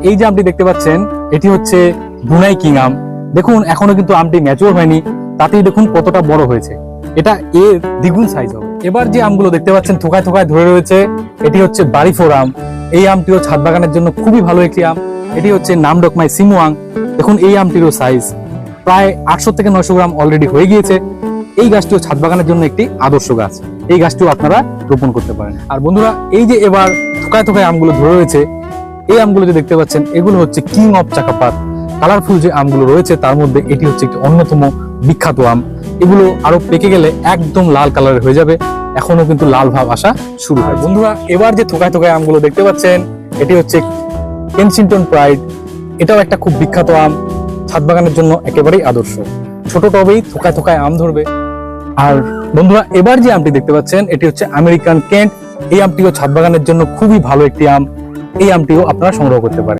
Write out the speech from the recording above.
এই যে আমটি দেখতে পাচ্ছেন এটি হচ্ছে ব্রুনাই কিং আম। দেখুন এখনো কিন্তু আমটি ম্যাচিওর হয়নি, তাতেই দেখুন কতটা বড় হয়েছে, এটা এর দ্বিগুণ সাইজ হবে। এবার যে আমগুলো দেখতে পাচ্ছেন থোকায় থোকায় ধরে রয়েছে, এটি হচ্ছে বাড়িফোর আম। এই আমটিও ছাদ বাগানের জন্য খুবই ভালো একটি আম। এটি হচ্ছে নামডকমাই সিমুয়াং। দেখুন এই আমটিরও সাইজ প্রায় 800 থেকে 900 গ্রাম অলরেডি হয়ে গিয়েছে। এই গাছটিও ছাদ বাগানের জন্য একটি আদর্শ গাছ, এই গাছটিও আপনারা রোপণ করতে পারেন। আর বন্ধুরা এই যে এবার থোকায় থোকায় আমগুলো ধরে রয়েছে, এই আমগুলো যে দেখতে পাচ্ছেন এগুলো হচ্ছে কিং অফ চাকাপাত। কালারফুল যে আমগুলো রয়েছে তার মধ্যে এটি হচ্ছে একটি অন্যতম বিখ্যাত আম। এগুলো আরো পেকে গেলে একদম লাল কালারের হয়ে যাবে, এখনো কিন্তু লাল ভাব আসা শুরু হয়। বন্ধুরা এবার যে থোকায় থোকায় আমগুলো দেখতে পাচ্ছেন এটি হচ্ছে কেনসিংটন প্রাইড। এটাও একটা খুব বিখ্যাত আম, ছাদ বাগানের জন্য একেবারেই আদর্শ। ছোট টবেই থোকায় থোকায় আম ধরবে। আর বন্ধুরা এবার যে আমটি দেখতে পাচ্ছেন এটি হচ্ছে আমেরিকান কেন্ট। এই আমটিও ছাদ বাগানের জন্য খুবই ভালো একটি আম, এই আমটিও আপনারা সংগ্রহ করতে পারেন।